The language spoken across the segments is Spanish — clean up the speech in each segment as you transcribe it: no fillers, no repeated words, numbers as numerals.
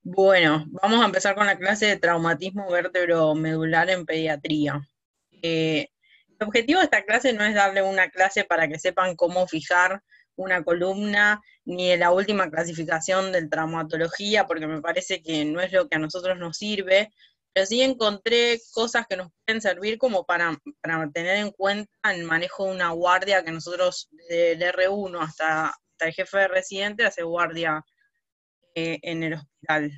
Bueno, vamos a empezar con la clase de traumatismo vértebro-medular en pediatría. El objetivo de esta clase no es darle una clase para que sepan cómo fijar una columna, ni de la última clasificación de traumatología, porque me parece que no es lo que a nosotros nos sirve, pero sí encontré cosas que nos pueden servir como para tener en cuenta el manejo de una guardia que nosotros, del R1 hasta el jefe de residente, hace guardia en el hospital.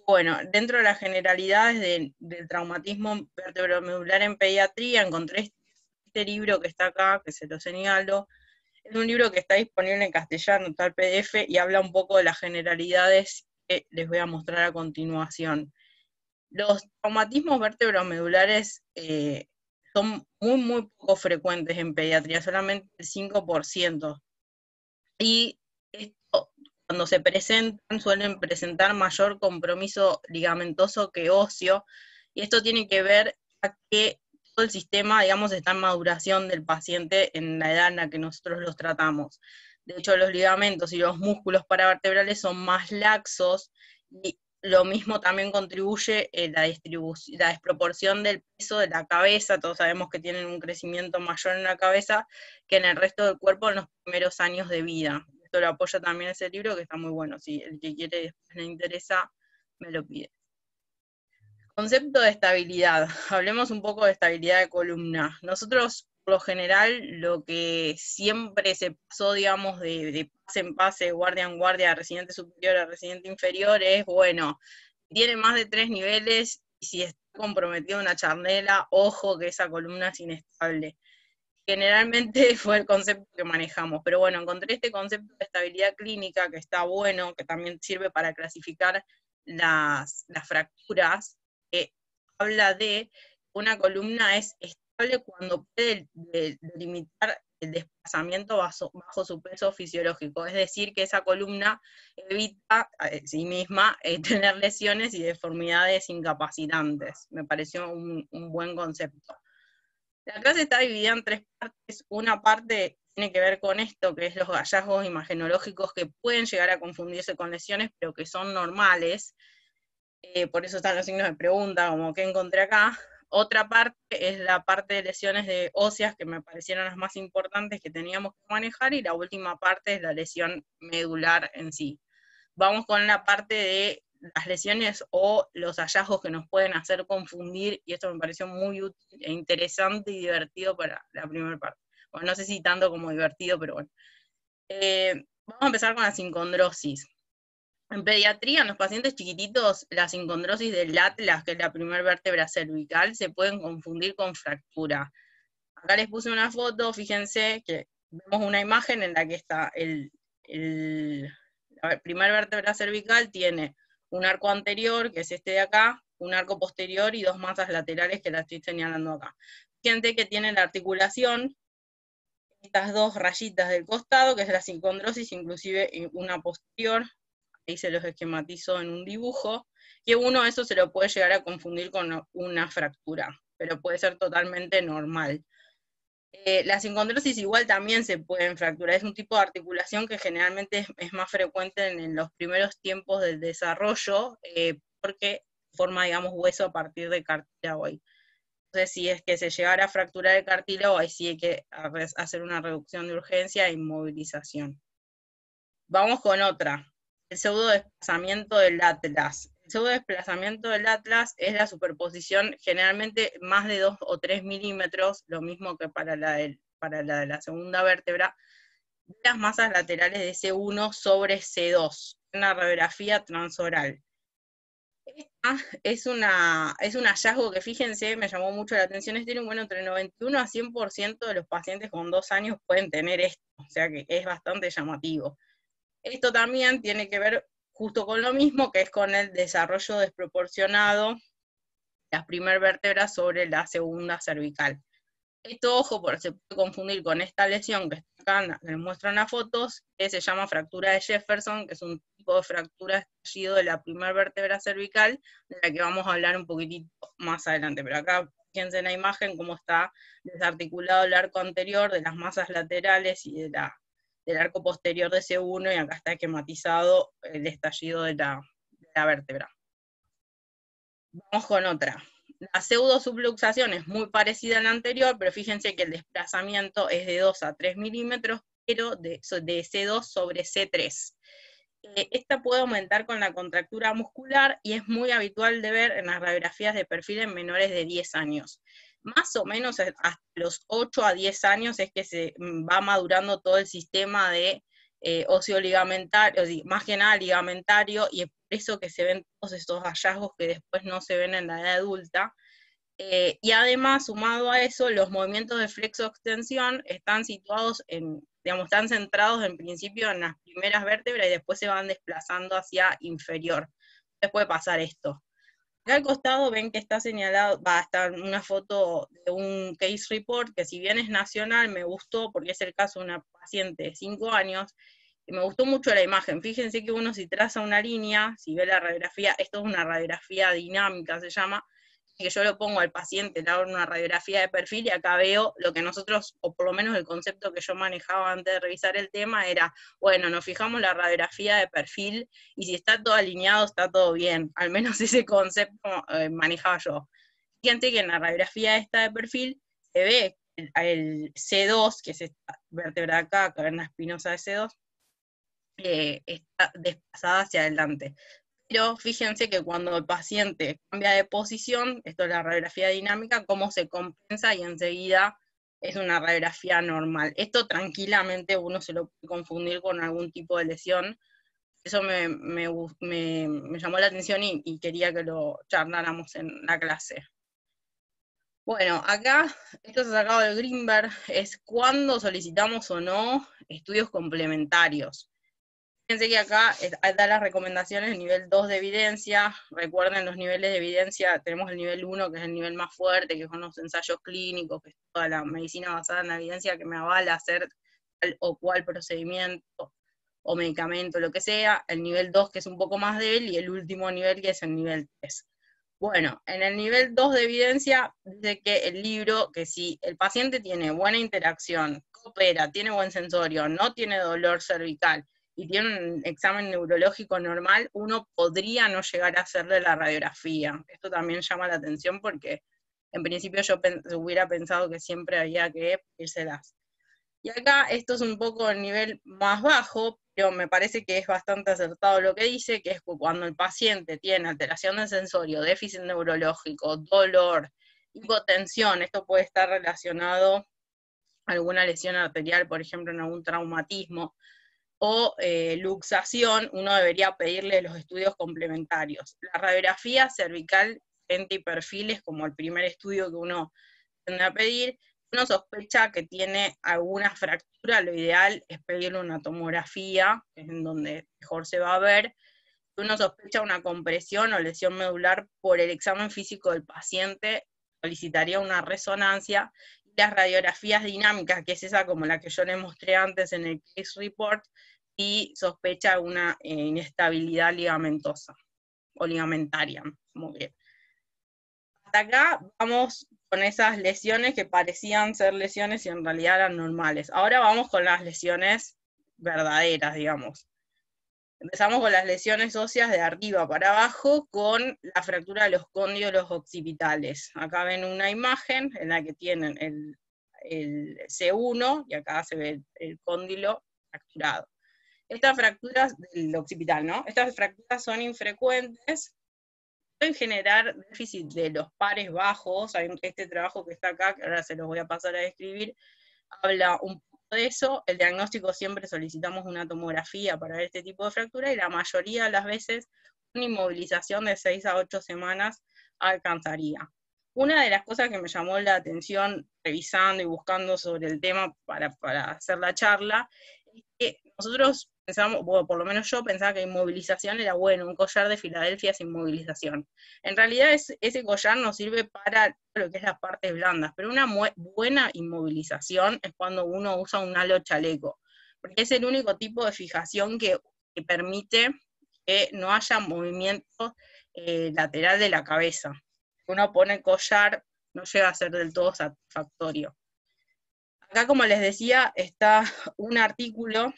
Bueno, dentro de las generalidades del traumatismo vertebromedular en pediatría, encontré este libro que está acá, que se lo señalo. Es un libro que está disponible en castellano, está el PDF, y habla un poco de las generalidades que les voy a mostrar a continuación. Los traumatismos vertebromedulares son muy poco frecuentes en pediatría, solamente el 5%. Y esto, cuando se presentan, suelen presentar mayor compromiso ligamentoso que óseo, y esto tiene que ver a que todo el sistema, digamos, está en maduración del paciente en la edad en la que nosotros los tratamos. De hecho, los ligamentos y los músculos paravertebrales son más laxos, y lo mismo también contribuye la desproporción del peso de la cabeza. Todos sabemos que tienen un crecimiento mayor en la cabeza que en el resto del cuerpo en los primeros años de vida. Esto lo apoya también ese libro, que está muy bueno. Si el que quiere y después le interesa, me lo pide. Concepto de estabilidad. Hablemos un poco de estabilidad de columna. Nosotros, por lo general, lo que siempre se pasó, digamos, de pase en pase, guardia en guardia, de residente superior a residente inferior, es, bueno, tiene más de 3 niveles, y si está comprometida una charnela, ojo que esa columna es inestable. Generalmente fue el concepto que manejamos, pero bueno, encontré este concepto de estabilidad clínica que está bueno, que también sirve para clasificar las fracturas, que habla de una columna es estable cuando puede delimitar el desplazamiento bajo su peso fisiológico, es decir, que esa columna evita sí misma tener lesiones y deformidades incapacitantes. Me pareció un buen concepto. La clase está dividida en tres partes. Una parte tiene que ver con esto, que es los hallazgos imagenológicos que pueden llegar a confundirse con lesiones, pero que son normales. Por eso están los signos de pregunta, como que encontré acá. Otra parte es la parte de lesiones de óseas, que me parecieron las más importantes que teníamos que manejar, y la última parte es la lesión medular en sí. Vamos con la parte de las lesiones o los hallazgos que nos pueden hacer confundir, y esto me pareció muy útil e interesante y divertido para la primera parte. Bueno, no sé si tanto como divertido, pero bueno. Vamos a empezar con la sincondrosis. En pediatría, en los pacientes chiquititos, la sincondrosis del atlas, que es la primera vértebra cervical, se pueden confundir con fractura. Acá les puse una foto, fíjense que vemos una imagen en la que está la primera vértebra cervical, tiene un arco anterior, que es este de acá, un arco posterior y dos masas laterales que la estoy señalando acá. Fíjense que tiene la articulación, estas dos rayitas del costado, que es la sincondrosis, inclusive una posterior, ahí se los esquematizo en un dibujo, que uno eso se lo puede llegar a confundir con una fractura, pero puede ser totalmente normal. La sincondrosis igual también se pueden fracturar, es un tipo de articulación que generalmente es más frecuente en los primeros tiempos del desarrollo, porque forma, digamos, hueso a partir de cartílago. Entonces, si es que se llegara a fracturar el cartílago, ahí sí hay que hacer una reducción de urgencia e inmovilización. Vamos con otra, el pseudodesplazamiento del atlas. El pseudodesplazamiento del atlas es la superposición, generalmente más de 2 o 3 milímetros, lo mismo que para la de la segunda vértebra, de las masas laterales de C1 sobre C2, una radiografía transoral. Esta es un hallazgo que, fíjense, me llamó mucho la atención. Bueno, entre 91 a 100% de los pacientes con 2 años pueden tener esto, o sea que es bastante llamativo. Esto también tiene que ver justo con lo mismo, que es con el desarrollo desproporcionado de las primeras vértebras sobre la segunda cervical. Esto, ojo, se puede confundir con esta lesión que está acá, les muestran las fotos, que se llama fractura de Jefferson, que es un tipo de fractura estallido de la primera vértebra cervical, de la que vamos a hablar un poquitito más adelante. Pero acá, fíjense en la imagen cómo está desarticulado el arco anterior de las masas laterales y del arco posterior de C1, y acá está esquematizado el estallido de la vértebra. Vamos con otra. La pseudosubluxación es muy parecida a la anterior, pero fíjense que el desplazamiento es de 2 a 3 milímetros, pero de C2 sobre C3. Esta puede aumentar con la contractura muscular y es muy habitual de ver en las radiografías de perfil en menores de 10 años. Más o menos hasta los 8 a 10 años es que se va madurando todo el sistema de óseo ligamentario, más que nada ligamentario, y es por eso que se ven todos estos hallazgos que después no se ven en la edad adulta. Y además, sumado a eso, los movimientos de flexo-extensión están situados digamos, están centrados en principio en las primeras vértebras y después se van desplazando hacia inferior. Entonces puede pasar esto. Acá al costado ven que está señalado, va a estar una foto de un case report, que si bien es nacional, me gustó porque es el caso de una paciente de 5 años, y me gustó mucho la imagen. Fíjense que uno si traza una línea, si ve la radiografía, esto es una radiografía dinámica, se llama, que yo lo pongo al paciente, le hago una radiografía de perfil y acá veo lo que nosotros, o por lo menos el concepto que yo manejaba antes de revisar el tema era, bueno, nos fijamos la radiografía de perfil y si está todo alineado está todo bien, al menos ese concepto manejaba yo. Fíjense que en la radiografía esta de perfil se ve el C2, que es esta vértebra de acá, caverna espinosa de C2, está desplazada hacia adelante. Pero fíjense que cuando el paciente cambia de posición, esto es la radiografía dinámica, cómo se compensa y enseguida es una radiografía normal. Esto tranquilamente uno se lo puede confundir con algún tipo de lesión. Eso me llamó la atención y quería que lo charláramos en la clase. Bueno, acá, esto se ha sacado del Greenberg, es cuándo solicitamos o no estudios complementarios. Fíjense que acá da las recomendaciones, nivel 2 de evidencia. Recuerden los niveles de evidencia, tenemos el nivel 1, que es el nivel más fuerte, que son los ensayos clínicos, que es toda la medicina basada en la evidencia que me avala hacer tal o cual procedimiento o medicamento, lo que sea. El nivel 2, que es un poco más débil, y el último nivel, que es el nivel 3. Bueno, en el nivel 2 de evidencia, dice que el libro, que si el paciente tiene buena interacción, coopera, tiene buen sensorio, no tiene dolor cervical, y tiene un examen neurológico normal, uno podría no llegar a hacerle la radiografía. Esto también llama la atención porque en principio yo hubiera pensado que siempre había que pedírselas. Y acá esto es un poco el nivel más bajo, pero me parece que es bastante acertado lo que dice, que es que cuando el paciente tiene alteración del sensorio, déficit neurológico, dolor, hipotensión, esto puede estar relacionado a alguna lesión arterial, por ejemplo, en algún traumatismo, o luxación, uno debería pedirle los estudios complementarios. La radiografía cervical, frente y perfil es como el primer estudio que uno tendrá a pedir. Uno sospecha que tiene alguna fractura, lo ideal es pedirle una tomografía, que es en donde mejor se va a ver. Uno sospecha una compresión o lesión medular, por el examen físico del paciente solicitaría una resonancia. Las radiografías dinámicas, que es esa como la que yo le mostré antes en el case report, y sospecha una inestabilidad ligamentosa o ligamentaria, como que. Hasta acá vamos con esas lesiones que parecían ser lesiones y en realidad eran normales. Ahora vamos con las lesiones verdaderas, digamos. Empezamos con las lesiones óseas de arriba para abajo, con la fractura de los cóndilos occipitales. Acá ven una imagen en la que tienen el C1 y acá se ve el cóndilo fracturado. Estas fracturas del occipital, ¿no? Estas fracturas son infrecuentes, pueden generar déficit de los pares bajos. Hay este trabajo que está acá, que ahora se los voy a pasar a describir, habla un poco de eso. El diagnóstico siempre solicitamos una tomografía para ver este tipo de fractura, y la mayoría de las veces una inmovilización de 6 a 8 semanas alcanzaría. Una de las cosas que me llamó la atención revisando y buscando sobre el tema para hacer la charla, es que nosotros pensamos, bueno, por lo menos yo pensaba que inmovilización era bueno, un collar de Filadelfia sin inmovilización. En realidad ese collar nos sirve para lo que es las partes blandas, pero una buena inmovilización es cuando uno usa un halo chaleco, porque es el único tipo de fijación que permite que no haya movimiento lateral de la cabeza. Si uno pone collar, no llega a ser del todo satisfactorio. Acá, como les decía, está un artículo,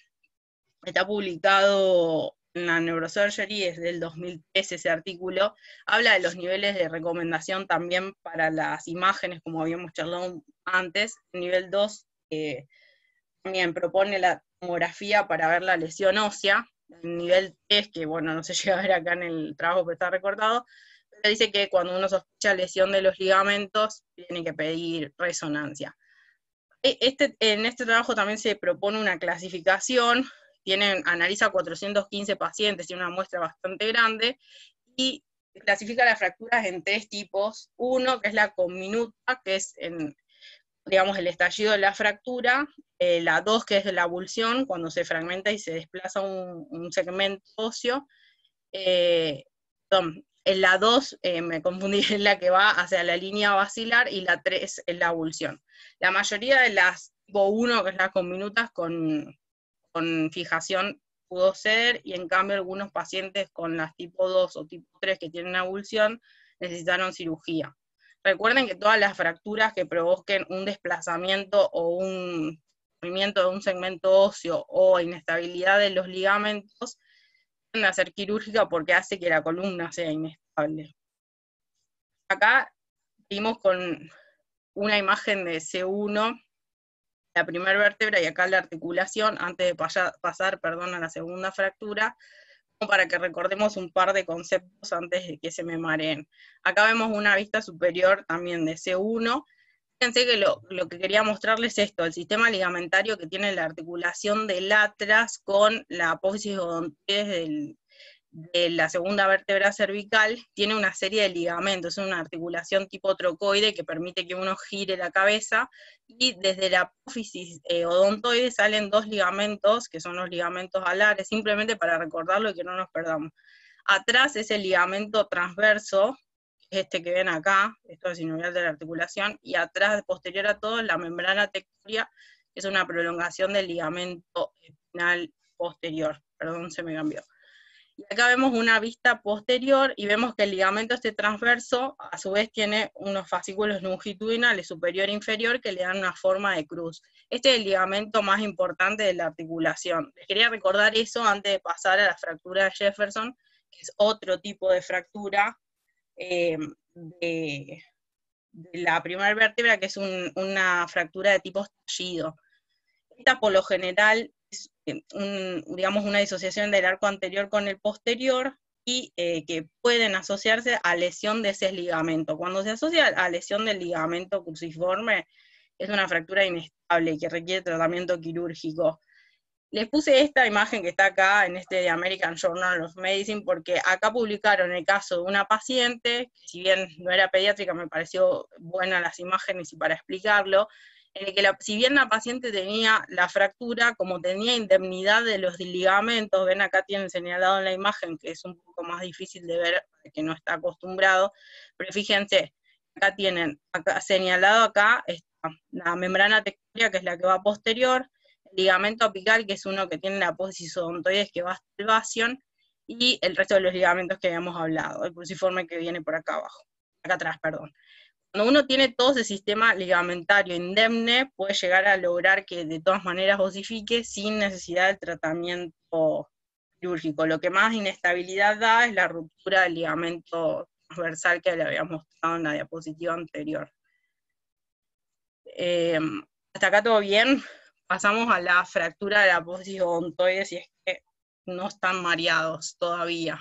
está publicado en la Neurosurgery, es del 2013 ese artículo, habla de los niveles de recomendación también para las imágenes, como habíamos charlado antes. Nivel 2 también propone la tomografía para ver la lesión ósea. El nivel 3, que bueno, no se llega a ver acá en el trabajo que está recortado, pero dice que cuando uno sospecha lesión de los ligamentos, tiene que pedir resonancia. En este trabajo también se propone una clasificación, analiza 415 pacientes, tiene una muestra bastante grande, y clasifica las fracturas en 3 tipos. Uno, que es la comminuta, que es digamos, el estallido de la fractura. La 2, que es la avulsión, cuando se fragmenta y se desplaza un segmento óseo. Perdón, en la 2, me confundí, es la que va hacia la línea basilar, y la 3 es la avulsión. La mayoría de las tipo 1, que es las comminutas con fijación, pudo ser, y en cambio algunos pacientes con las tipo 2 o tipo 3 que tienen avulsión necesitaron cirugía. Recuerden que todas las fracturas que provoquen un desplazamiento o un movimiento de un segmento óseo o inestabilidad de los ligamentos deben hacer quirúrgica, porque hace que la columna sea inestable. Acá vimos con una imagen de C1, la primera vértebra, y acá la articulación, antes de pasar a la segunda fractura, como para que recordemos un par de conceptos antes de que se me mareen. Acá vemos una vista superior también de C1. Fíjense que lo que quería mostrarles es esto, el sistema ligamentario que tiene la articulación del atras con la apófisis odontoides de la segunda vértebra cervical, tiene una serie de ligamentos, es una articulación tipo trocoide que permite que uno gire la cabeza, y desde la apófisis odontoide salen 2 ligamentos, que son los ligamentos alares, simplemente para recordarlo y que no nos perdamos. Atrás es el ligamento transverso, este que ven acá, esto es sinovial de la articulación, y atrás, posterior a todo, la membrana tectoria, que es una prolongación del ligamento espinal posterior. Perdón, se me cambió. Y acá vemos una vista posterior, y vemos que el ligamento este transverso, a su vez, tiene unos fascículos longitudinales superior e inferior que le dan una forma de cruz. Este es el ligamento más importante de la articulación. Les quería recordar eso antes de pasar a la fractura de Jefferson, que es otro tipo de fractura de la primera vértebra, que es una fractura de tipo estallido. Esta, por lo general, es digamos, una disociación del arco anterior con el posterior, y que pueden asociarse a lesión de ese ligamento. Cuando se asocia a lesión del ligamento cruciforme, es una fractura inestable que requiere tratamiento quirúrgico. Les puse esta imagen que está acá en este de American Journal of Medicine, porque acá publicaron el caso de una paciente, que si bien no era pediátrica, me pareció buena las imágenes y para explicarlo, en el que si bien la paciente tenía la fractura, como tenía indemnidad de los ligamentos, ven acá tienen señalado en la imagen, que es un poco más difícil de ver, que no está acostumbrado, pero fíjense, acá tienen, señalado acá, está la membrana tectórica, que es la que va posterior, ligamento apical, que es uno que tiene la apófisis odontoides que va hasta el vasión, y el resto de los ligamentos que habíamos hablado, el cruciforme que viene por acá abajo, acá atrás, perdón. Cuando uno tiene todo ese sistema ligamentario indemne, puede llegar a lograr que de todas maneras osifique sin necesidad de tratamiento quirúrgico. Lo que más inestabilidad da es la ruptura del ligamento transversal que le había mostrado en la diapositiva anterior. Hasta acá todo bien. Pasamos a la fractura de la apófisis odontoides, y es que no están mareados todavía.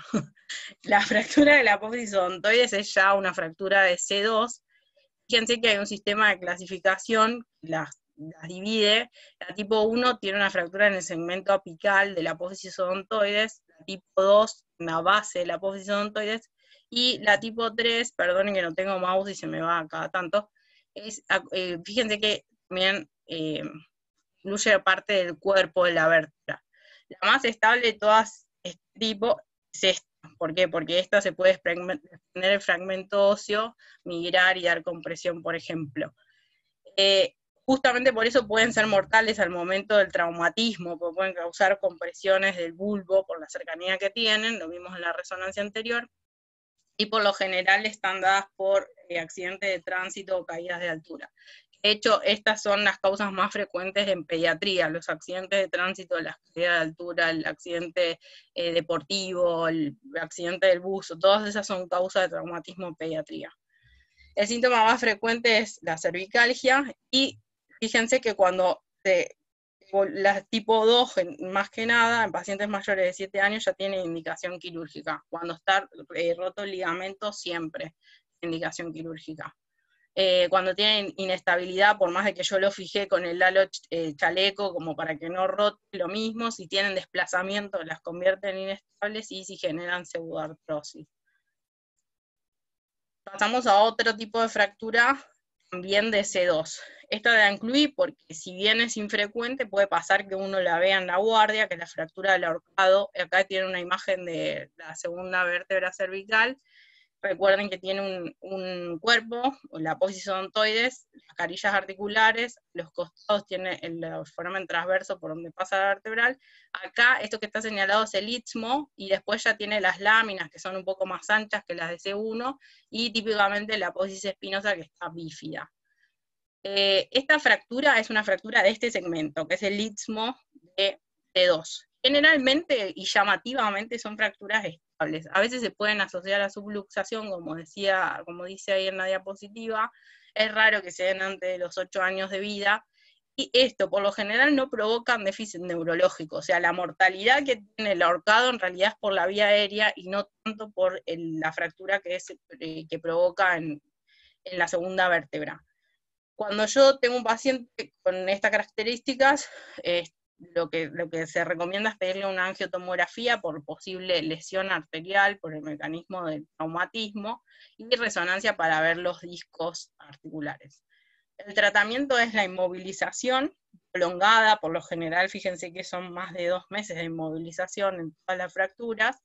La fractura de la apófisis odontoides es ya una fractura de C2. Fíjense que hay un sistema de clasificación que las divide. La tipo 1 tiene una fractura en el segmento apical de la apófisis odontoides, la tipo 2 en la base de la apófisis odontoides, y la tipo 3, perdonen que no tengo mouse y se me va cada tanto, fíjense que también incluye parte del cuerpo de la vértebra. La más estable de todas este tipo es esta. ¿Por qué? Porque esta se puede desprender el fragmento óseo, migrar y dar compresión, por ejemplo. Justamente por eso pueden ser mortales al momento del traumatismo, porque pueden causar compresiones del bulbo por la cercanía que tienen, lo vimos en la resonancia anterior, y por lo general están dadas por accidentes de tránsito o caídas de altura. De hecho, estas son las causas más frecuentes en pediatría: los accidentes de tránsito, la caída de altura, el accidente deportivo, el accidente del buzo, todas esas son causas de traumatismo en pediatría. El síntoma más frecuente es la cervicalgia, y fíjense que cuando la tipo 2, más que nada, en pacientes mayores de 7 años ya tiene indicación quirúrgica. Cuando está roto el ligamento, siempre indicación quirúrgica. Cuando tienen inestabilidad, por más de que yo lo fijé con el halo chaleco como para que no rote, lo mismo. Si tienen desplazamiento, las convierten en inestables, y si generan pseudoartrosis. Pasamos a otro tipo de fractura, también de C2. Esta la incluí porque, si bien es infrecuente, puede pasar que uno la vea en la guardia, que es la fractura del ahorcado. Acá tiene una imagen de la segunda vértebra cervical. Recuerden que tiene un cuerpo, la apófisis odontoides, las carillas articulares, los costados tiene el foramen transverso por donde pasa la vertebral. Acá, esto que está señalado es el istmo, y después ya tiene las láminas, que son un poco más anchas que las de C1, y típicamente la apófisis espinosa, que está bífida. Esta fractura es una fractura de este segmento, que es el istmo de C2. Generalmente y llamativamente son fracturas estables. A veces se pueden asociar a subluxación, como dice ahí en la diapositiva. Es raro que se den antes de los 8 años de vida, y esto por lo general no provoca déficit neurológico. O sea, la mortalidad que tiene el ahorcado en realidad es por la vía aérea y no tanto por la fractura que provoca en la segunda vértebra. Cuando yo tengo un paciente con estas características, lo que se recomienda es pedirle una angiotomografía por posible lesión arterial, por el mecanismo del traumatismo, y resonancia para ver los discos articulares. El tratamiento es la inmovilización prolongada. Por lo general, fíjense que son más de 2 meses de inmovilización en todas las fracturas.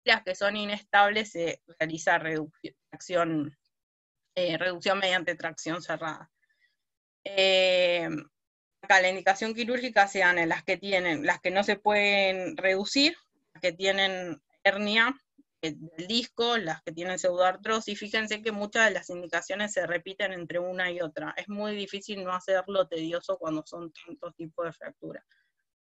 Las que son inestables se realiza reducción mediante tracción cerrada. Acá la indicación quirúrgica se dan en las que no se pueden reducir, las que tienen hernia del disco, las que tienen pseudoartrosis. Fíjense que muchas de las indicaciones se repiten entre una y otra. Es muy difícil no hacerlo tedioso cuando son tantos tipos de fracturas.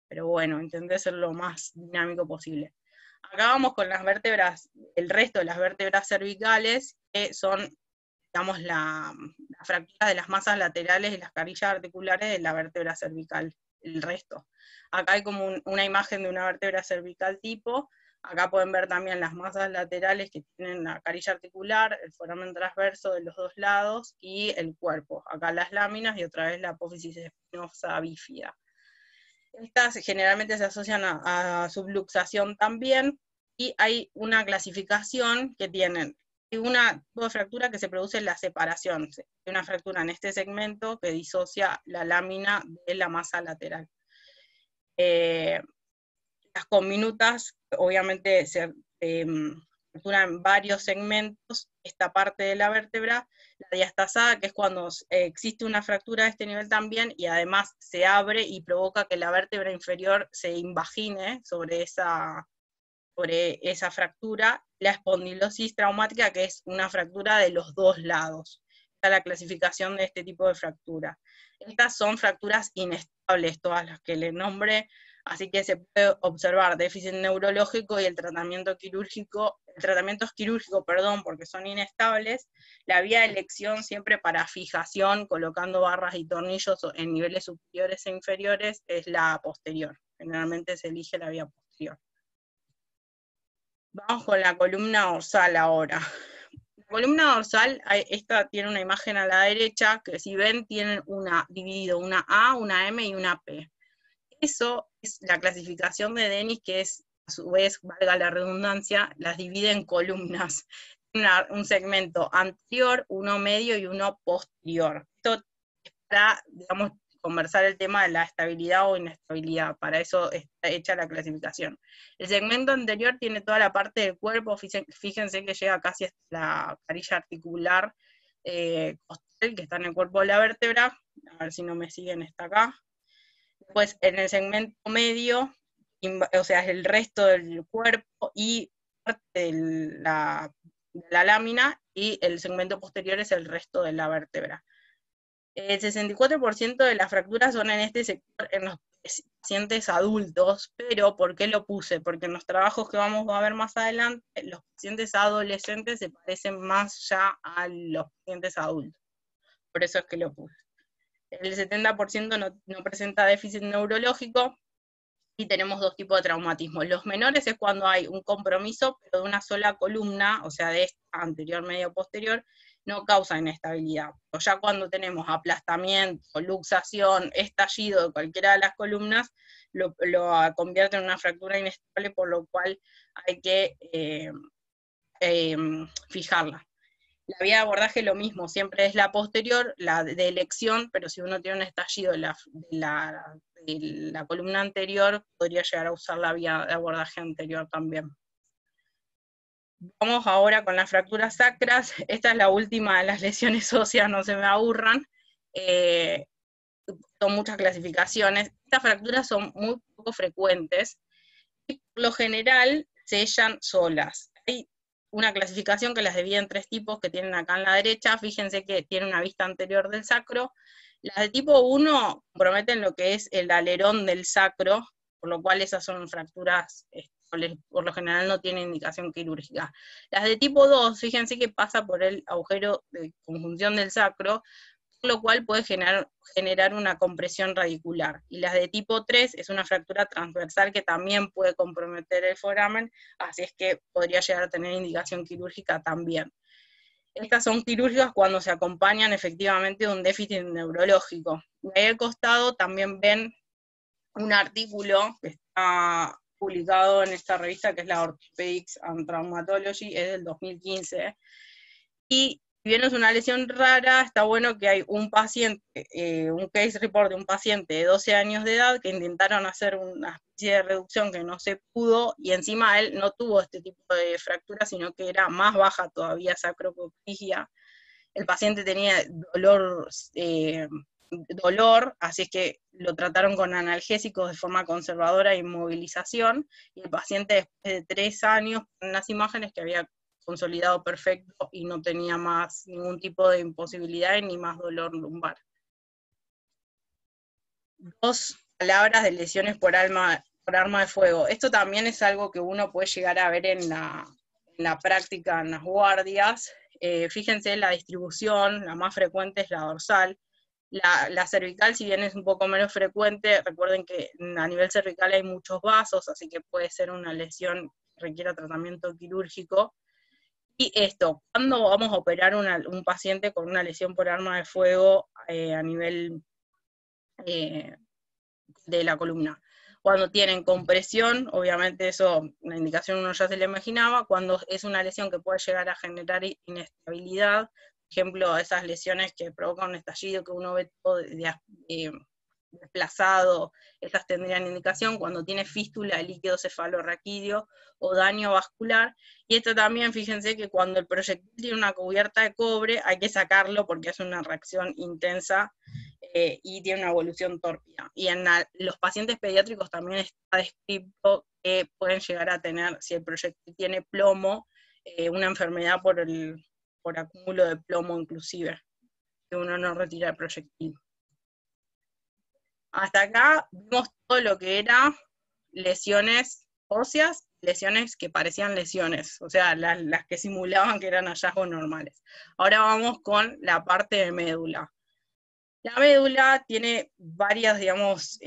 Pero bueno, intenté ser lo más dinámico posible. Acá vamos con las vértebras, el resto de las vértebras cervicales, que son, digamos, la fractura de las masas laterales y las carillas articulares de la vértebra cervical, el resto. Acá hay como una imagen de una vértebra cervical tipo. Acá pueden ver también las masas laterales que tienen la carilla articular, el foramen transverso de los dos lados y el cuerpo. Acá las láminas y otra vez la apófisis espinosa bífida. Estas generalmente se asocian a subluxación también, y hay una clasificación que tienen. Hay una tipo de fractura que se produce en la separación. Hay una fractura en este segmento que disocia la lámina de la masa lateral. Las conminutas, obviamente, se fracturan en varios segmentos. Esta parte de la vértebra, la diastasada, que es cuando existe una fractura de este nivel también, y además se abre y provoca que la vértebra inferior se invagine sobre esa fractura. La espondilosis traumática, que es una fractura de los dos lados. Esta es la clasificación de este tipo de fractura. Estas son fracturas inestables, todas las que les nombré, así que se puede observar déficit neurológico, y el tratamiento es quirúrgico, porque son inestables. La vía de elección siempre para fijación, colocando barras y tornillos en niveles superiores e inferiores, es la posterior. Generalmente se elige la vía posterior. Vamos con la columna dorsal ahora. La columna dorsal, esta tiene una imagen a la derecha, que si ven tienen dividido una A, una M y una P. Eso es la clasificación de Dennis, que es, a su vez, valga la redundancia, las divide en columnas. Un segmento anterior, uno medio y uno posterior. Esto es para, digamos, conversar el tema de la estabilidad o inestabilidad. Para eso está hecha la clasificación. El segmento anterior tiene toda la parte del cuerpo. Fíjense que llega casi hasta la carilla articular costal, que está en el cuerpo de la vértebra. A ver si no me siguen, está acá. Después, en el segmento medio, o sea, es el resto del cuerpo y parte de la lámina, y el segmento posterior es el resto de la vértebra. El 64% de las fracturas son en este sector, en los pacientes adultos, pero ¿por qué lo puse? Porque en los trabajos que vamos a ver más adelante, los pacientes adolescentes se parecen más ya a los pacientes adultos. Por eso es que lo puse. El 70% no presenta déficit neurológico, y tenemos dos tipos de traumatismo. Los menores es cuando hay un compromiso, pero de una sola columna, o sea, de esta anterior, medio, posterior, no causa inestabilidad. O ya cuando tenemos aplastamiento, luxación, estallido de cualquiera de las columnas, lo convierte en una fractura inestable, por lo cual hay que fijarla. La vía de abordaje lo mismo, siempre es la posterior, la de elección, pero si uno tiene un estallido de la columna anterior, podría llegar a usar la vía de abordaje anterior también. Vamos ahora con las fracturas sacras. Esta es la última de las lesiones óseas, no se me aburran. Son muchas clasificaciones. Estas fracturas son muy poco frecuentes y por lo general se sellan solas. Hay una clasificación que las divide en tres tipos que tienen acá en la derecha. Fíjense que tiene una vista anterior del sacro. Las de tipo 1 comprometen lo que es el alerón del sacro, por lo cual esas son fracturas, por lo general no tienen indicación quirúrgica. Las de tipo 2, fíjense que pasa por el agujero de conjunción del sacro, por lo cual puede generar una compresión radicular. Y las de tipo 3 es una fractura transversal que también puede comprometer el foramen, así es que podría llegar a tener indicación quirúrgica también. Estas son quirúrgicas cuando se acompañan efectivamente de un déficit neurológico. Y ahí al costado también ven un artículo que está publicado en esta revista que es la Orthopedics and Traumatology, es del 2015, y si bien es una lesión rara, está bueno que hay un paciente, un case report de un paciente de 12 años de edad que intentaron hacer una especie de reducción que no se pudo, y encima él no tuvo este tipo de fractura, sino que era más baja todavía sacropoptigia. El paciente tenía dolor, así es que lo trataron con analgésicos de forma conservadora e inmovilización, y el paciente después de 3 años, en las imágenes que había consolidado perfecto y no tenía más ningún tipo de imposibilidad ni más dolor lumbar. 2 palabras de lesiones por arma de fuego. Esto también es algo que uno puede llegar a ver en la práctica, en las guardias. Fíjense la distribución, la más frecuente es la dorsal. La cervical, si bien es un poco menos frecuente, recuerden que a nivel cervical hay muchos vasos, así que puede ser una lesión que requiera tratamiento quirúrgico. Y esto, ¿cuándo vamos a operar un paciente con una lesión por arma de fuego a nivel de la columna? Cuando tienen compresión, obviamente eso, la indicación uno ya se le imaginaba. Cuando es una lesión que puede llegar a generar inestabilidad, por ejemplo, esas lesiones que provocan un estallido que uno ve todo desplazado, estas tendrían indicación cuando tiene fístula de líquido cefalorraquídeo o daño vascular. Y esto también, fíjense que cuando el proyectil tiene una cubierta de cobre, hay que sacarlo porque es una reacción intensa y tiene una evolución tórpida. Y en los pacientes pediátricos también está descrito que pueden llegar a tener, si el proyectil tiene plomo, una enfermedad por acúmulo de plomo inclusive, que uno no retira el proyectil. Hasta acá vimos todo lo que era lesiones óseas, lesiones que parecían lesiones, o sea, las que simulaban que eran hallazgos normales. Ahora vamos con la parte de médula. La médula tiene varias, digamos,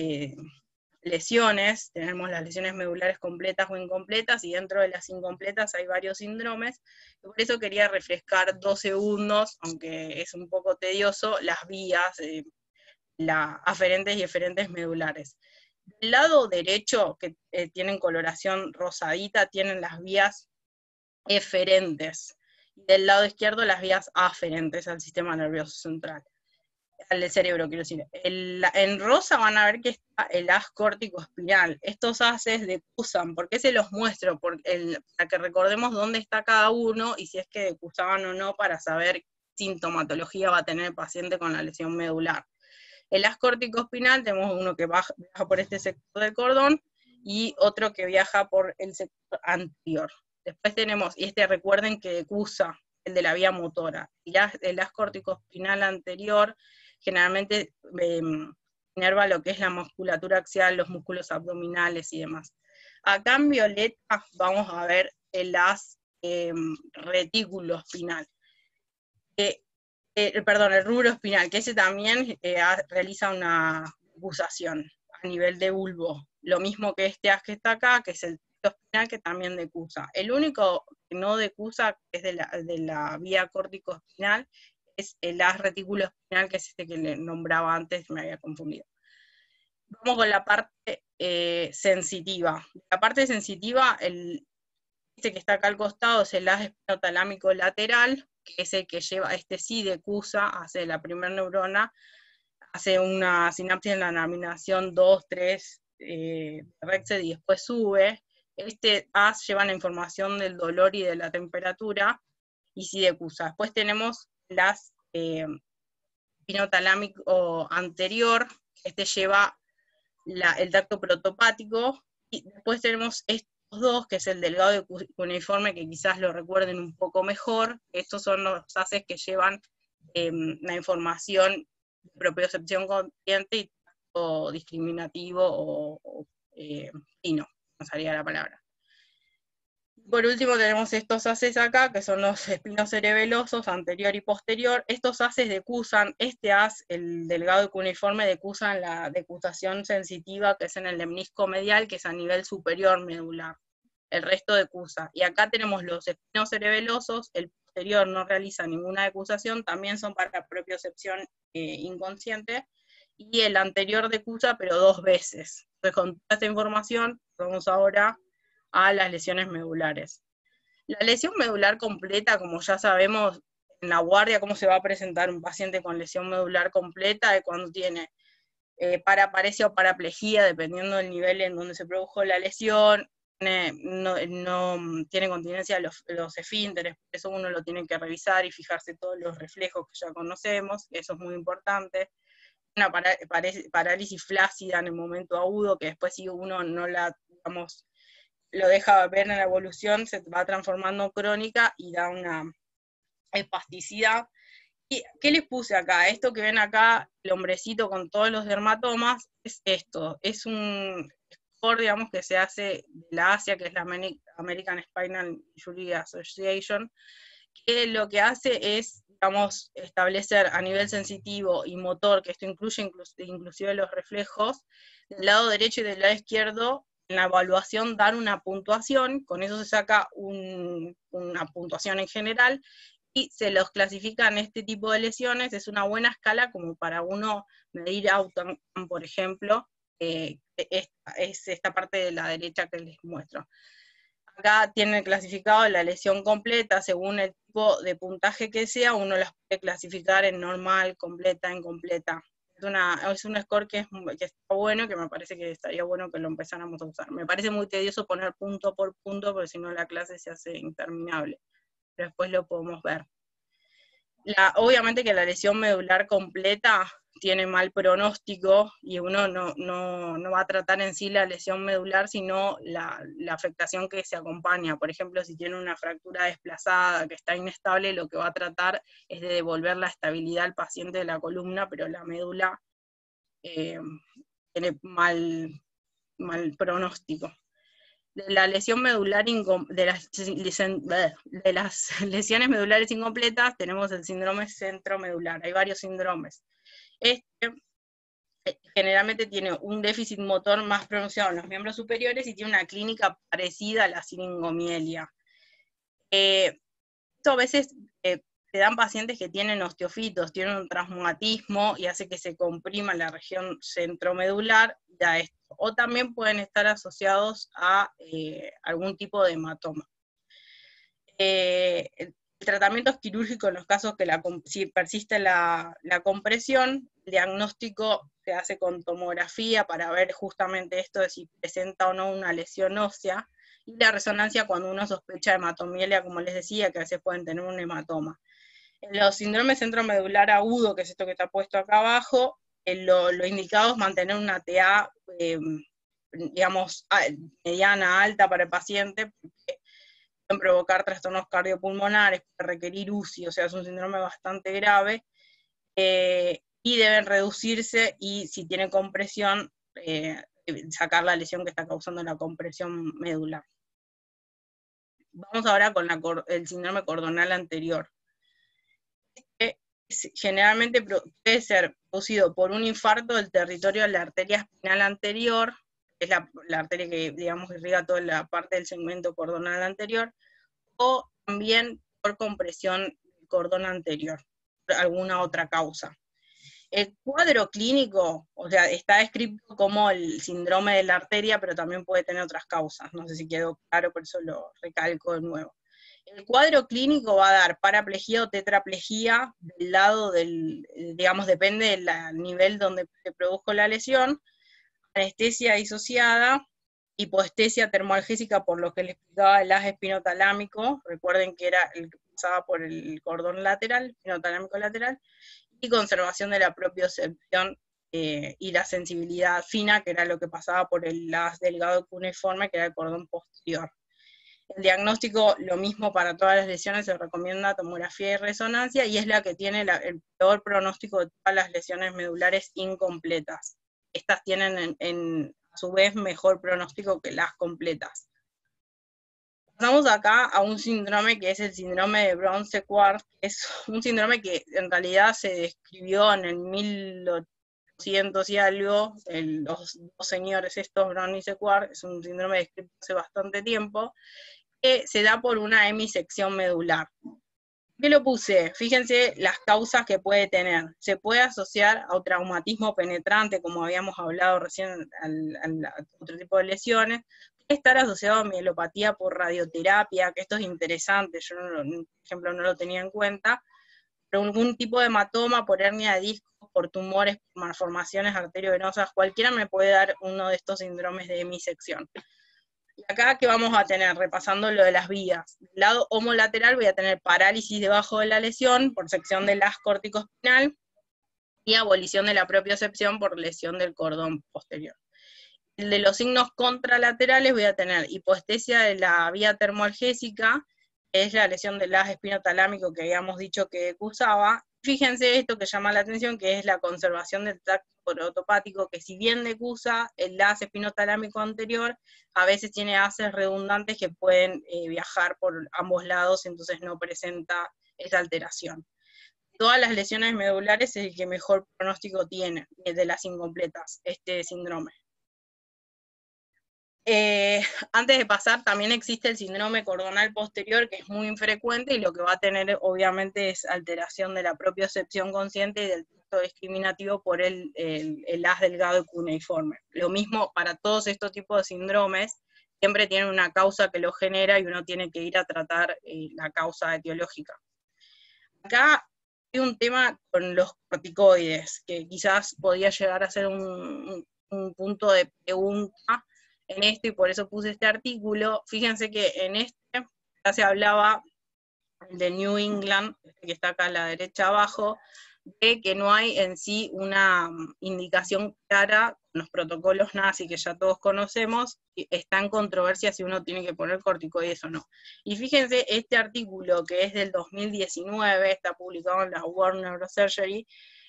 lesiones. Tenemos las lesiones medulares completas o incompletas, y dentro de las incompletas hay varios síndromes. Por eso quería refrescar 2 segundos, aunque es un poco tedioso, las vías aferentes y eferentes medulares. Del lado derecho, que tienen coloración rosadita, tienen las vías eferentes. Y del lado izquierdo, las vías aferentes al sistema nervioso central. Al cerebro, quiero decir. En rosa van a ver que está el haz córtico-espinal. Estos haces decusan. ¿Por qué se los muestro? Para que recordemos dónde está cada uno y si es que decusaban o no, para saber qué sintomatología va a tener el paciente con la lesión medular. El haz córtico-espinal, tenemos uno que viaja por este sector del cordón y otro que viaja por el sector anterior. Después tenemos, y recuerden que decusa, el de la vía motora. El haz córtico-espinal anterior generalmente inerva lo que es la musculatura axial, los músculos abdominales y demás. Acá en violeta vamos a ver el haz retículo espinal. Perdón, el rubro espinal, que ese también realiza una decusación a nivel de bulbo. Lo mismo que este haz que está acá, que es el tracto espinal, que también decusa. El único que no decusa, que es de la vía córtico-espinal, es el haz retículo espinal, que es este que le nombraba antes, me había confundido. Vamos con la parte sensitiva. La parte sensitiva, este que está acá al costado es el haz espinotalámico lateral, que es el que lleva, este sí decusa, hace la primera neurona, hace una sinapsis en la laminación 2, 3, Rexed, y después sube. Este haz lleva la información del dolor y de la temperatura, y sí decusa. Después tenemos el haz espinotalámico anterior, este lleva el tracto protopático, y después tenemos estos dos, que es el delgado y cuneiforme, que quizás lo recuerden un poco mejor. Estos son los haces que llevan la información de propiocepción consciente y tracto discriminativo o fino, no salía la palabra. Por último tenemos estos haces acá, que son los espinos cerebelosos, anterior y posterior. Estos haces decusan, este haz, el delgado y cuneiforme, decusan la decusación sensitiva, que es en el lemnisco medial, que es a nivel superior medular. El resto decusa. Y acá tenemos los espinos cerebelosos, el posterior no realiza ninguna decusación, también son para propiocepción inconsciente, y el anterior decusa, pero 2 veces. Entonces, con toda esta información, vamos ahora a las lesiones medulares. La lesión medular completa, como ya sabemos, en la guardia, cómo se va a presentar un paciente con lesión medular completa, es cuando tiene paraparesia o paraplegia, dependiendo del nivel en donde se produjo la lesión, no tiene continencia los esfínteres, por eso uno lo tiene que revisar y fijarse todos los reflejos que ya conocemos, eso es muy importante. Una parálisis flácida en el momento agudo, que después si uno no la, digamos, lo deja ver en la evolución, se va transformando en crónica y da una espasticidad. ¿Y qué les puse acá? Esto que ven acá, el hombrecito con todos los dermatomas, es esto, es un score, digamos, que se hace de la ASIA, que es la American Spinal Injury Association, que lo que hace es, digamos, establecer a nivel sensitivo y motor, que esto incluye inclusive los reflejos, del lado derecho y del lado izquierdo, en la evaluación dar una puntuación, con eso se saca una puntuación en general, y se los clasifica en este tipo de lesiones. Es una buena escala como para uno medir outcome, por ejemplo, es esta parte de la derecha que les muestro. Acá tiene clasificado la lesión completa, según el tipo de puntaje que sea, uno las puede clasificar en normal, completa, incompleta. Es un score que está bueno, que me parece que estaría bueno que lo empezáramos a usar. Me parece muy tedioso poner punto por punto, porque si no la clase se hace interminable, pero después lo podemos ver. Obviamente que la lesión medular completa tiene mal pronóstico y uno no va a tratar en sí la lesión medular, sino la afectación que se acompaña. Por ejemplo, si tiene una fractura desplazada que está inestable, lo que va a tratar es de devolver la estabilidad al paciente de la columna, pero la médula tiene mal pronóstico. De la lesión medular de las lesiones medulares incompletas tenemos el síndrome centromedular. Hay varios síndromes. Este generalmente tiene un déficit motor más pronunciado en los miembros superiores y tiene una clínica parecida a la siringomielia. Esto a veces se dan pacientes que tienen osteofitos, tienen un traumatismo y hace que se comprima la región centromedular, da esto. O también pueden estar asociados a algún tipo de hematoma. El tratamiento es quirúrgico en los casos que si persiste la compresión. El diagnóstico se hace con tomografía para ver justamente esto de si presenta o no una lesión ósea, y la resonancia cuando uno sospecha hematomielia, como les decía, que a veces pueden tener un hematoma. En los síndromes centromedular agudo, que es esto que está puesto acá abajo, lo indicado es mantener una TA, digamos, mediana, alta para el paciente, porque pueden provocar trastornos cardiopulmonares, puede requerir UCI, o sea, es un síndrome bastante grave. y deben reducirse, y si tiene compresión, sacar la lesión que está causando la compresión medular. Vamos ahora con el síndrome cordonal anterior. Generalmente puede ser producido por un infarto del territorio de la arteria espinal anterior, que es la arteria que, digamos, irriga toda la parte del segmento cordonal anterior, o también por compresión del cordón anterior, por alguna otra causa. El cuadro clínico, o sea, está descrito como el síndrome de la arteria, pero también puede tener otras causas. No sé si quedó claro, por eso lo recalco de nuevo. El cuadro clínico va a dar paraplegia o tetraplegia del lado del, digamos, depende del nivel donde se produjo la lesión, anestesia disociada, hipoestesia termoalgésica, por lo que les explicaba el haz espinotalámico, recuerden que era el que pasaba por el cordón lateral, espinotalámico lateral, y conservación de la propiocepción y la sensibilidad fina, que era lo que pasaba por el haz delgado cuneiforme, que era el cordón posterior. El diagnóstico, lo mismo para todas las lesiones, se recomienda tomografía y resonancia, y es la que tiene el peor pronóstico de todas las lesiones medulares incompletas. Estas tienen a su vez mejor pronóstico que las completas. Pasamos acá a un síndrome que es el síndrome de Brown-Séquard. Es un síndrome que en realidad se describió en el 1800 y algo, los dos señores estos, Brown y Séquard. Es un síndrome descrito hace bastante tiempo, que se da por una hemisección medular. ¿Qué lo puse? Fíjense las causas que puede tener. Se puede asociar a un traumatismo penetrante, como habíamos hablado recién, a otro tipo de lesiones. Puede estar asociado a mielopatía por radioterapia, que esto es interesante, yo, por ejemplo, no lo tenía en cuenta, pero algún tipo de hematoma por hernia de discos, por tumores, por malformaciones arteriovenosas, cualquiera me puede dar uno de estos síndromes de hemisección. Y acá, ¿qué vamos a tener? Repasando lo de las vías. Del lado homolateral voy a tener parálisis debajo de la lesión por sección del haz corticoespinal y abolición de la propiocepción por lesión del cordón posterior. El de los signos contralaterales voy a tener hipoestesia de la vía termoalgésica, que es la lesión del haz espinotalámico que habíamos dicho que acusaba. Fíjense esto que llama la atención, que es la conservación del tracto ortopático, que si bien decusa el haz espinotalámico anterior, a veces tiene haces redundantes que pueden viajar por ambos lados, entonces no presenta esa alteración. Todas las lesiones medulares es el que mejor pronóstico tiene de las incompletas, este síndrome. Antes de pasar, también existe el síndrome cordonal posterior, que es muy infrecuente, y lo que va a tener obviamente es alteración de la propiocepción consciente y del tracto discriminativo por el haz delgado y cuneiforme. Lo mismo para todos estos tipos de síndromes, siempre tienen una causa que lo genera y uno tiene que ir a tratar la causa etiológica. Acá hay un tema con los corticoides, que quizás podría llegar a ser un punto de pregunta en esto, y por eso puse este artículo. Fíjense que en este ya se hablaba de New England, que está acá a la derecha abajo, de que no hay en sí una indicación clara con los protocolos nazi que ya todos conocemos, y está en controversia si uno tiene que poner corticoides o no. Y fíjense, este artículo, que es del 2019, está publicado en la World Neurosurgery,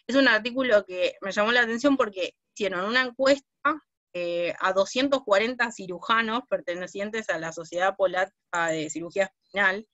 es un artículo que me llamó la atención porque hicieron una encuesta a 240 cirujanos pertenecientes a la Sociedad Polaca de Cirugía Espinal.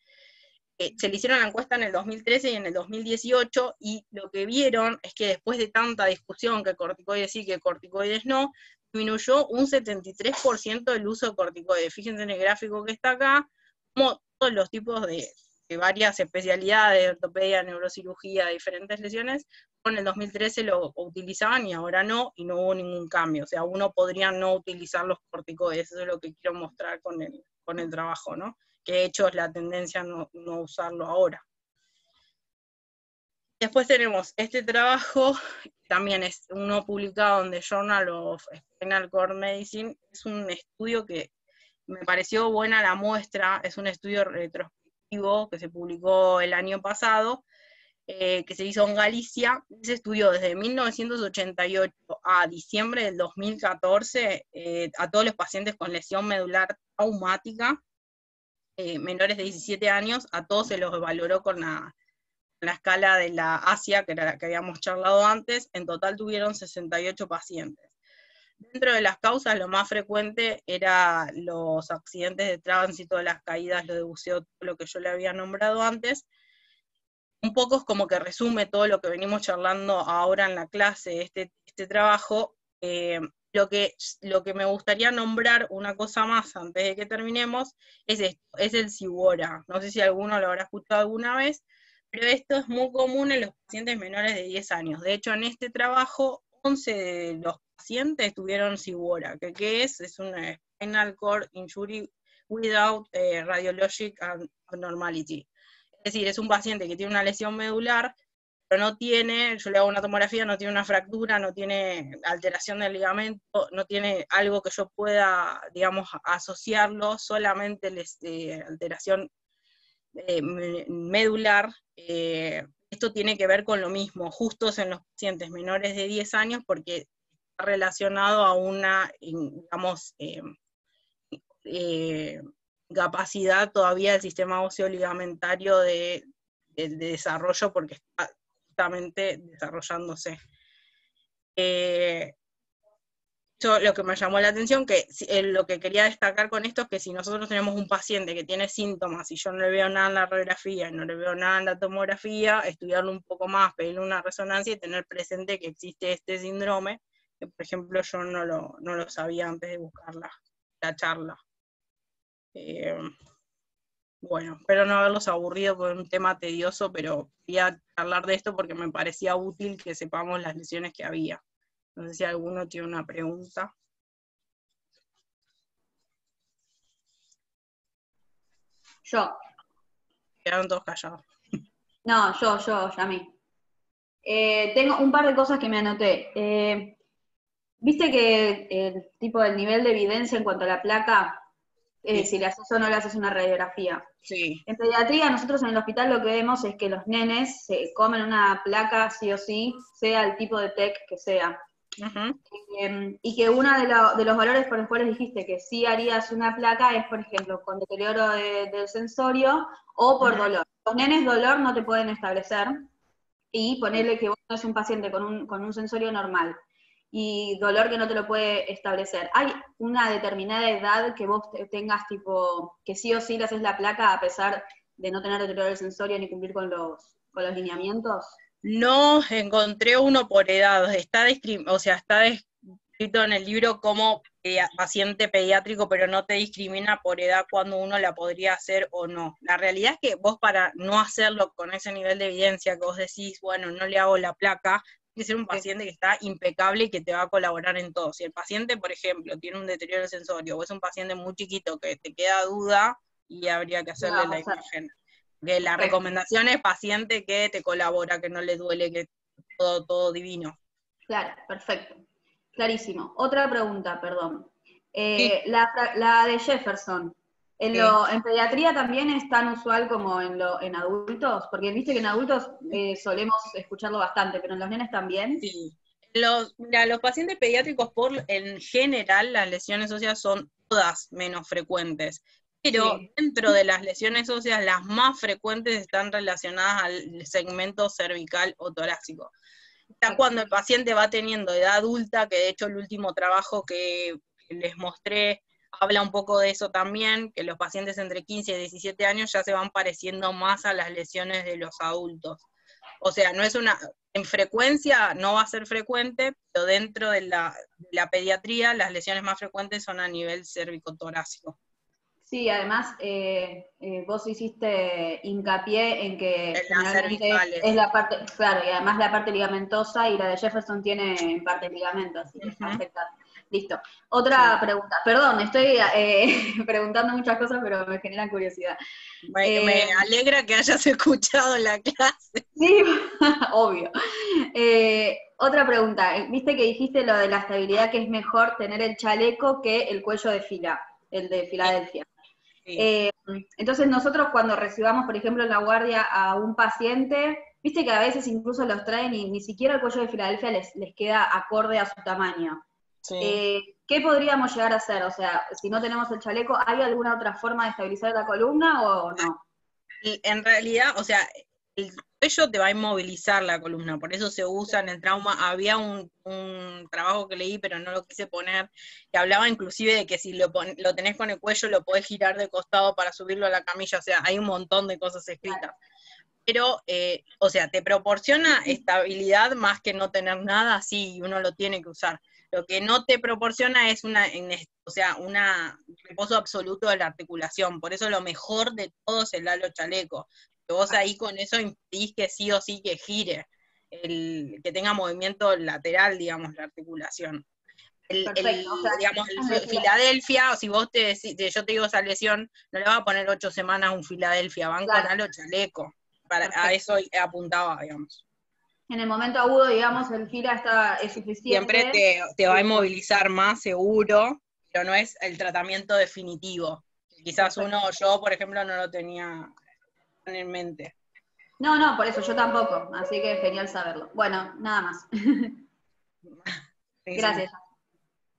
Se le hicieron la encuesta en el 2013 y en el 2018, y lo que vieron es que después de tanta discusión, que corticoides sí, que corticoides no, disminuyó un 73% el uso de corticoides. Fíjense en el gráfico que está acá, como todos los tipos de varias especialidades, ortopedia, neurocirugía, diferentes lesiones, en el 2013 lo utilizaban y ahora no, y no hubo ningún cambio. O sea, uno podría no utilizar los corticoides, eso es lo que quiero mostrar con el trabajo, ¿no? Que de hecho es la tendencia no usarlo ahora. Después tenemos este trabajo, también es uno publicado en The Journal of Spinal Cord Medicine. Es un estudio que me pareció buena la muestra, es un estudio retrospectivo que se publicó el año pasado, que se hizo en Galicia. Se estudió desde 1988 a diciembre del 2014 a todos los pacientes con lesión medular traumática, menores de 17 años, a todos se los valoró con la en la escala de la Asia, que era la que habíamos charlado antes, en total tuvieron 68 pacientes. Dentro de las causas, lo más frecuente era los accidentes de tránsito, las caídas, lo de buceo, todo lo que yo le había nombrado antes. Un poco es como que resume todo lo que venimos charlando ahora en la clase, este trabajo. Lo que me gustaría nombrar, una cosa más antes de que terminemos, es esto, es el SIBORA. No sé si alguno lo habrá escuchado alguna vez, pero esto es muy común en los pacientes menores de 10 años. De hecho, en este trabajo, 11 de los pacientes tuvieron SIBORA, que ¿qué es? Es una spinal cord injury without radiologic abnormality. Es decir, es un paciente que tiene una lesión medular, pero no tiene, yo le hago una tomografía, no tiene una fractura, no tiene alteración del ligamento, no tiene algo que yo pueda, digamos, asociarlo, solamente alteración medular. Esto tiene que ver con lo mismo, justos en los pacientes menores de 10 años, porque está relacionado a una, digamos, capacidad todavía del sistema óseo ligamentario de desarrollo, porque está justamente desarrollándose. Yo, lo que me llamó la atención, que lo que quería destacar con esto es que si nosotros tenemos un paciente que tiene síntomas y yo no le veo nada en la radiografía, no le veo nada en la tomografía, estudiarlo un poco más, pedirle una resonancia y tener presente que existe este síndrome, que por ejemplo yo no lo sabía antes de buscar la charla. Bueno, espero no haberlos aburrido por un tema tedioso, pero quería hablar de esto porque me parecía útil que sepamos las lesiones que había. No sé si alguno tiene una pregunta. Yo. Quedaron todos callados. No, yo, Yami. Tengo un par de cosas que me anoté. Viste que el tipo del nivel de evidencia en cuanto a la placa, Sí. si le haces o no le haces una radiografía. Sí. En pediatría, nosotros en el hospital lo que vemos es que los nenes se comen una placa sí o sí, sea el tipo de TEC que sea. Uh-huh. Y que uno de los valores por los cuales dijiste que sí harías una placa es, por ejemplo, con deterioro del sensorio o por dolor. Los nenes dolor no te pueden establecer y ponerle que vos no es un paciente con un sensorio normal y dolor que no te lo puede establecer. ¿Hay una determinada edad que vos tengas tipo, que sí o sí le haces la placa a pesar de no tener deterioro del sensorio ni cumplir con los lineamientos? No encontré uno por edad, está descrito en el libro como paciente pediátrico, pero no te discrimina por edad cuando uno la podría hacer o no. La realidad es que vos, para no hacerlo con ese nivel de evidencia que vos decís, bueno, no le hago la placa, tiene que ser un paciente que está impecable y que te va a colaborar en todo. Si el paciente, por ejemplo, tiene un deterioro sensorio o es un paciente muy chiquito que te queda duda, y habría que hacerle la imagen. Que la recomendación es paciente que te colabora, que no le duele, que todo divino. Claro, perfecto. Clarísimo. Otra pregunta, perdón. Sí. La de Jefferson, ¿en pediatría también es tan usual como en adultos? Porque viste que en adultos solemos escucharlo bastante, pero en los nenes también. Sí. Los pacientes pediátricos, en general, las lesiones óseas son todas menos frecuentes. Pero Sí. dentro de las lesiones óseas, las más frecuentes están relacionadas al segmento cervical o torácico. Ya cuando el paciente va teniendo edad adulta, que de hecho el último trabajo que les mostré habla un poco de eso también, que los pacientes entre 15 y 17 años ya se van pareciendo más a las lesiones de los adultos. O sea, en frecuencia no va a ser frecuente, pero dentro de la pediatría las lesiones más frecuentes son a nivel cérvico-torácico. Sí, además vos hiciste hincapié en que En las generalmente cervicales. es la parte, claro, y además la parte ligamentosa y la de Jefferson tiene parte ligamento, así que está afectada. Listo. Otra pregunta, perdón, estoy preguntando muchas cosas, pero me generan curiosidad. Me alegra que hayas escuchado la clase. Sí, obvio. Otra pregunta, viste que dijiste lo de la estabilidad, que es mejor tener el chaleco que el cuello de fila, el de Filadelfia. Sí. Entonces nosotros cuando recibamos, por ejemplo, en la guardia a un paciente, viste que a veces incluso los traen y ni siquiera el cuello de Filadelfia les queda acorde a su tamaño. Sí. ¿Qué podríamos llegar a hacer? O sea, si no tenemos el chaleco, ¿hay alguna otra forma de estabilizar la columna o no? En realidad, o sea, ello te va a inmovilizar la columna, por eso se usa en el trauma. Había un trabajo que leí, pero no lo quise poner, que hablaba inclusive de que si lo tenés con el cuello, lo podés girar de costado para subirlo a la camilla, o sea, hay un montón de cosas escritas. Pero, o sea, te proporciona estabilidad más que no tener nada, sí, uno lo tiene que usar. Lo que no te proporciona es un reposo absoluto de la articulación, por eso lo mejor de todo es el halo chaleco. Que vos ahí con eso impedís que sí o sí que gire, que tenga movimiento lateral, digamos, la articulación. Perfecto, o sea, Digamos, el Filadelfia, o si vos yo te digo esa lesión, no le vas a poner 8 semanas un Filadelfia, van con halo chaleco. A eso apuntaba, digamos. En el momento agudo, digamos, el fila es suficiente. Siempre te va a inmovilizar más seguro, pero no es el tratamiento definitivo. Quizás yo, por ejemplo, no lo tenía en mente. No, por eso yo tampoco, así que genial saberlo. Bueno, nada más. Gracias.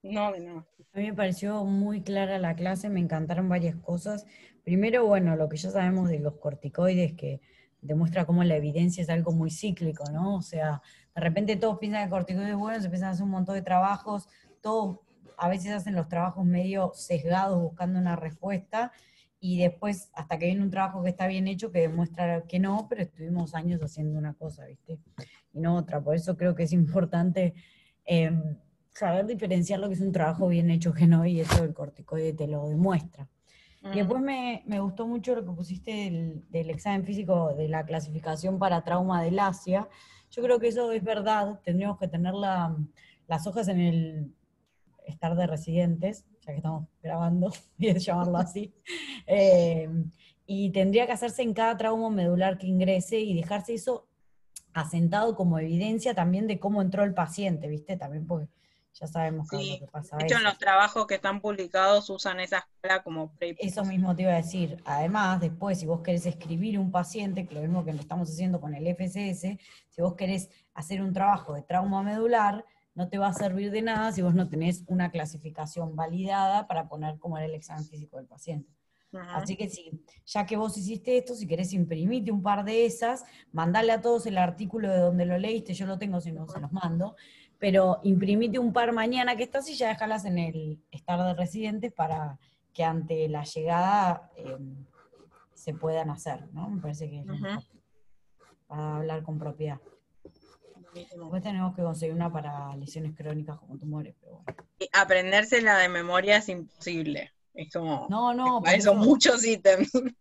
No, de nada. A mí me pareció muy clara la clase, me encantaron varias cosas. Primero, bueno, lo que ya sabemos de los corticoides, que demuestra cómo la evidencia es algo muy cíclico, ¿no? O sea, de repente todos piensan que el corticoide es bueno, se empiezan a hacer un montón de trabajos, todos a veces hacen los trabajos medio sesgados buscando una respuesta, y después, hasta que viene un trabajo que está bien hecho, que demuestra que no, pero estuvimos años haciendo una cosa, ¿viste? Y no otra. Por eso creo que es importante saber diferenciar lo que es un trabajo bien hecho que no, y eso el corticoide te lo demuestra. Y después me gustó mucho lo que pusiste del examen físico de la clasificación para trauma del Asia. Yo creo que eso es verdad, tendríamos que tener las hojas en el estar de residentes, ya que estamos grabando, y llamarlo así, y tendría que hacerse en cada trauma medular que ingrese y dejarse eso asentado como evidencia también de cómo entró el paciente, ¿viste? También porque ya sabemos que lo que pasa. De hecho, en los trabajos que están publicados usan esa escala como Eso mismo te iba a decir. Además, después, si vos querés escribir un paciente, que lo mismo que lo estamos haciendo con el FCS, si vos querés hacer un trabajo de trauma medular, no te va a servir de nada si vos no tenés una clasificación validada para poner como era el examen físico del paciente. Así que sí, ya que vos hiciste esto, si querés imprimite un par de esas, mandale a todos el artículo de donde lo leíste, yo lo tengo, si no se los mando, pero imprimite un par mañana que estás y ya dejalas en el estar de residentes para que ante la llegada se puedan hacer, ¿no? Me parece que es lo mejor, para hablar con propiedad. Después tenemos que conseguir una para lesiones crónicas como tumores, pero bueno. Aprendérsela de memoria es imposible. Es como, no, para eso muchos ítems. Digamos,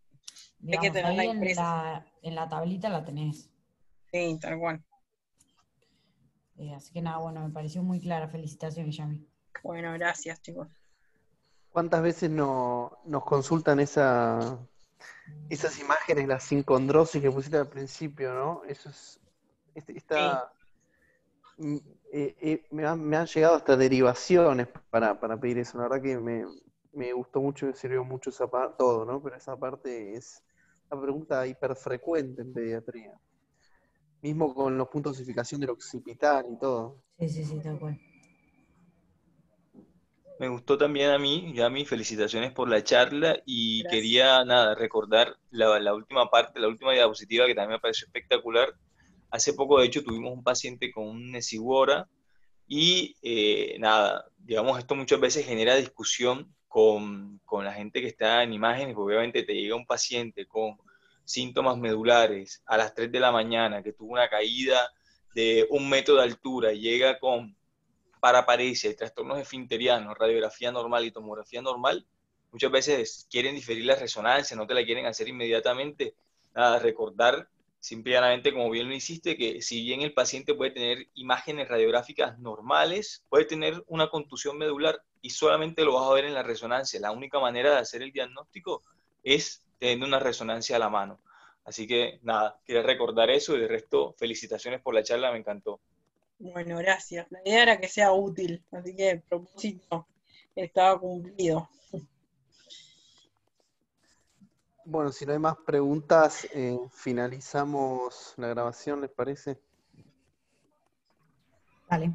hay que tener ahí en la tablita la tenés. Sí, tal cual. Así que nada, bueno, me pareció muy clara. Felicitaciones, Yami. Bueno, gracias, chicos. ¿Cuántas veces nos consultan esas imágenes, la sincondrosis que pusiste al principio, ¿no? Eso es, me han llegado hasta derivaciones para pedir eso. La verdad que me gustó mucho, me sirvió mucho esa parte, todo, ¿no? Pero esa parte es una pregunta hiperfrecuente en pediatría. Mismo con los puntos de osificación del occipital y todo. Sí, tal cual. Me gustó también a mí, Yami, felicitaciones por la charla y gracias. Quería recordar la última parte, la última diapositiva que también me pareció espectacular. Hace poco, de hecho, tuvimos un paciente con un Nesiguora y digamos, esto muchas veces genera discusión con la gente que está en imágenes, porque obviamente te llega un paciente con síntomas medulares a las 3 de la mañana, que tuvo una caída de 1 metro de altura, y llega con paraparesia y trastornos esfinterianos, radiografía normal y tomografía normal, muchas veces quieren diferir la resonancia, no te la quieren hacer inmediatamente. Recordar simplemente, como bien lo hiciste, que si bien el paciente puede tener imágenes radiográficas normales, puede tener una contusión medular y solamente lo vas a ver en la resonancia. La única manera de hacer el diagnóstico es teniendo una resonancia a la mano. Así que nada, quería recordar eso y de resto, felicitaciones por la charla, me encantó. Bueno, gracias. La idea era que sea útil, así que el propósito estaba cumplido. Bueno, si no hay más preguntas, finalizamos la grabación, ¿les parece? Vale.